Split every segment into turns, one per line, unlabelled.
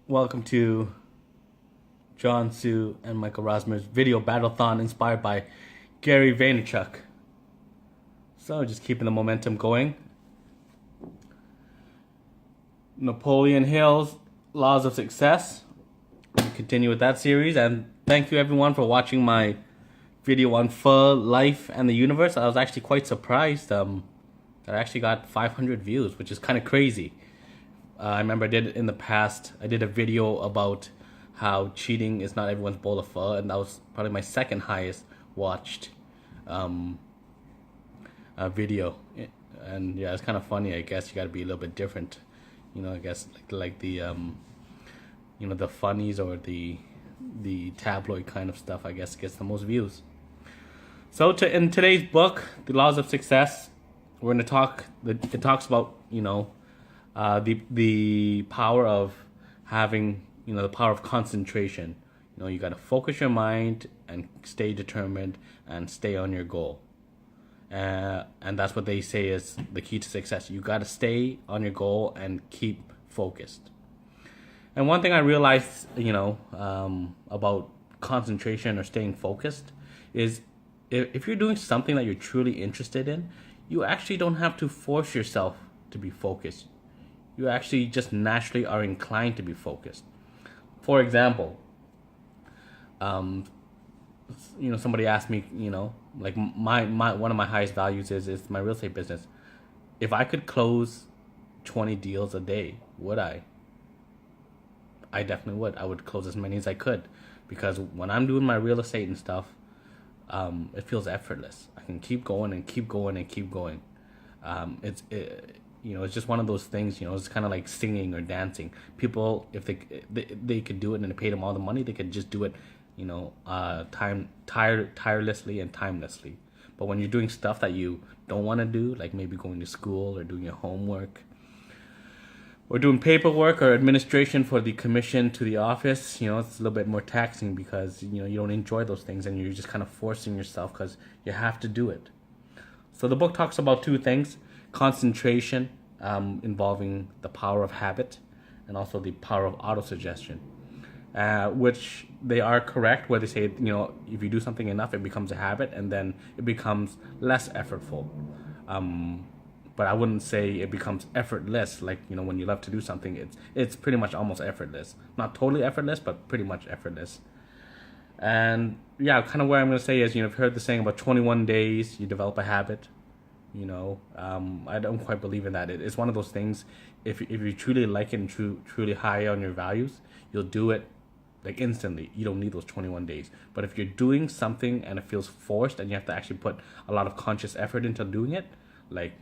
Welcome to John Sue and Michael Rosmer's video battlethon inspired by Gary Vaynerchuk. So just keeping the momentum going. Napoleon Hill's Laws of Success. We continue with that series, and thank you everyone for watching my video on pho, life, and the universe. I was actually quite surprised that I actually got 500 views, which is kind of crazy. I remember I did it in the past. I did a video about how cheating is not everyone's bowl of pho, and that was probably my second highest watched video. And yeah, it's kind of funny. I guess you got to be a little bit different. I guess like the the funnies or the tabloid kind of stuff, I guess, gets the most views. So in today's book, The Laws of Success, we're going to talk. It talks about the power of having the power of concentration. You got to focus your mind and stay determined and stay on your goal. And that's what they say is the key to success. You got to stay on your goal and keep focused. And one thing I realized, about concentration or staying focused is if you're doing something that you're truly interested in, you actually don't have to force yourself to be focused. You actually just naturally are inclined to be focused. For example, somebody asked me, like my one of my highest values is my real estate business. If I could close 20 deals a day, would I? I definitely would. I would close as many as I could, because when I'm doing my real estate and stuff, it feels effortless. I can keep going and keep going and keep going. It's just one of those things. It's kind of like singing or dancing. People, if they could do it and they paid them all the money, they could just do it, tirelessly and timelessly. But when you're doing stuff that you don't want to do, like maybe going to school or doing your homework, or doing paperwork or administration for the commission to the office, it's a little bit more taxing because, you don't enjoy those things and you're just kind of forcing yourself because you have to do it. So the book talks about two things: concentration, involving the power of habit, and also the power of autosuggestion, which they are correct where they say, if you do something enough, it becomes a habit and then it becomes less effortful. But I wouldn't say it becomes effortless. Like, when you love to do something, it's pretty much almost effortless. Not totally effortless, but pretty much effortless. And yeah, kind of where I'm going to say is, you've heard the saying about 21 days, you develop a habit. I don't quite believe in that. It's one of those things, if you truly like it and truly high on your values, you'll do it like instantly. You don't need those 21 days. But if you're doing something and it feels forced and you have to actually put a lot of conscious effort into doing it, like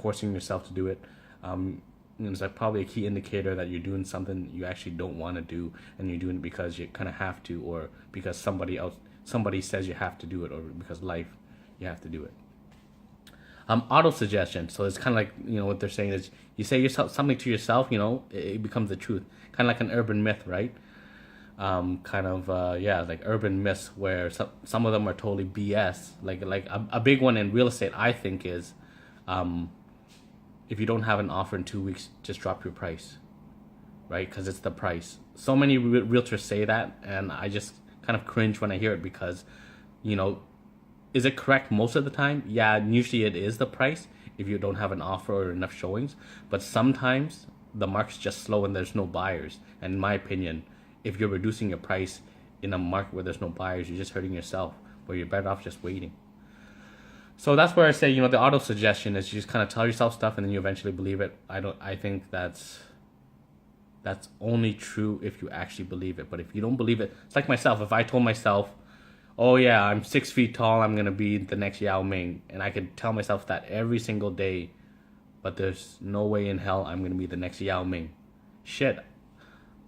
forcing yourself to do it, it's like probably a key indicator that you're doing something you actually don't want to do, and you're doing it because you kind of have to, or because somebody says you have to do it, or because life, you have to do it. Auto suggestion. So it's kind of like, what they're saying is, you say something to yourself, it becomes the truth. Kind of like an urban myth, right? Like urban myths where some of them are totally BS. Like a big one in real estate, I think, is if you don't have an offer in 2 weeks, just drop your price, right? Because it's the price. So many realtors say that, and I just kind of cringe when I hear it because, is it correct most of the time? Yeah, usually it is the price if you don't have an offer or enough showings. But sometimes the market's just slow and there's no buyers. And in my opinion, if you're reducing your price in a market where there's no buyers, you're just hurting yourself, where you're better off just waiting. So that's where I say, the auto suggestion is you just kind of tell yourself stuff and then you eventually believe it. I think that's only true if you actually believe it. But if you don't believe it, it's like myself. If I told myself, oh yeah, I'm 6 feet tall, I'm going to be the next Yao Ming, and I could tell myself that every single day, but there's no way in hell I'm going to be the next Yao Ming. Shit.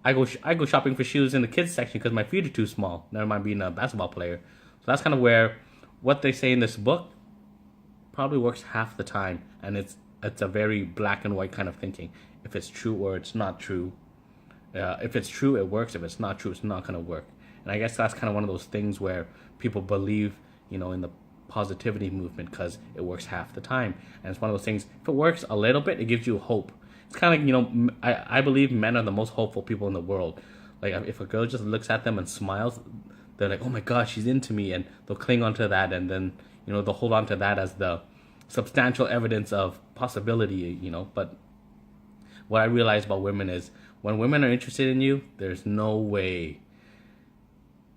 I go shopping for shoes in the kids section because my feet are too small. Never mind being a basketball player. So that's kind of where what they say in this book probably works half the time, and it's a very black and white kind of thinking. If it's true or it's not true. If it's true, it works. If it's not true, it's not going to work. And I guess that's kind of one of those things where people believe, in the positivity movement because it works half the time. And it's one of those things, if it works a little bit, it gives you hope. it's kind of like, I believe men are the most hopeful people in the world. Like if a girl just looks at them and smiles, they're like, oh my gosh, she's into me, and they'll cling onto that, and then they'll hold on to that as the substantial evidence of possibility. But what I realize about women is when women are interested in you, there's no way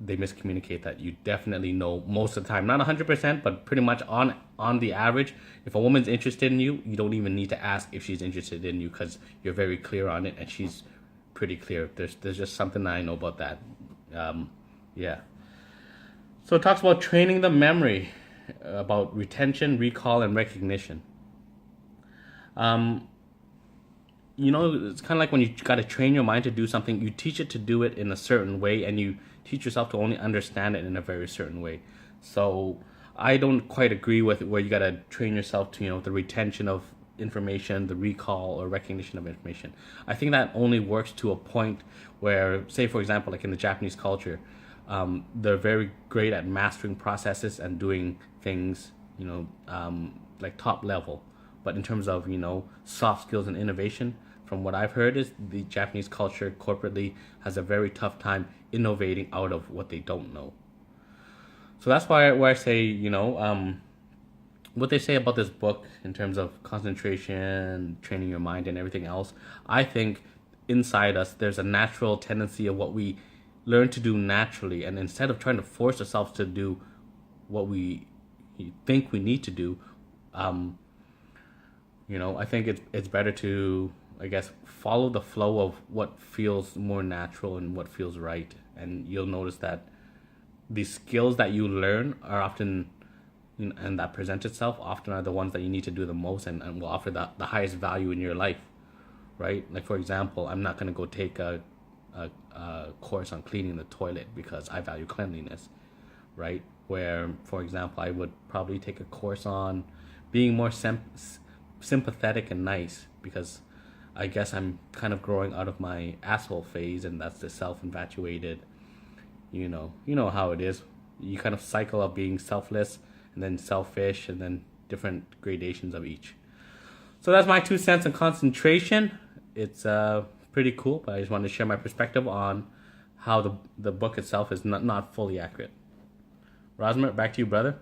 they miscommunicate that. You definitely know most of the time, not 100%, but pretty much on the average. If a woman's interested in you, you don't even need to ask if she's interested in you, because you're very clear on it, and she's pretty clear. There's just something I know about that. Yeah. So it talks about training the memory, about retention, recall, and recognition. It's kind of like when you got to train your mind to do something, you teach it to do it in a certain way, and you teach yourself to only understand it in a very certain way. So I don't quite agree with where you got to train yourself to, the retention of information, the recall or recognition of information. I think that only works to a point where, say, for example, like in the Japanese culture, they're very great at mastering processes and doing things, like top level. But in terms of, soft skills and innovation, from what I've heard, is the Japanese culture corporately has a very tough time innovating out of what they don't know. So that's why I say, what they say about this book in terms of concentration, training your mind, and everything else. I think inside us there's a natural tendency of what we learn to do naturally, and instead of trying to force ourselves to do what we think we need to do, I think it's better to, I guess, follow the flow of what feels more natural and what feels right. And you'll notice that the skills that you learn are often, and that present itself often, are the ones that you need to do the most and will offer the highest value in your life, right? Like, for example, I'm not going to go take a course on cleaning the toilet because I value cleanliness, right? Where, for example, I would probably take a course on being more sympathetic and nice, because I guess I'm kind of growing out of my asshole phase, and that's the self-infatuated, you know how it is. You kind of cycle of being selfless and then selfish, and then different gradations of each. So that's my 2 cents on concentration. It's pretty cool, but I just wanted to share my perspective on how the book itself is not fully accurate. Rosmer, back to you, brother.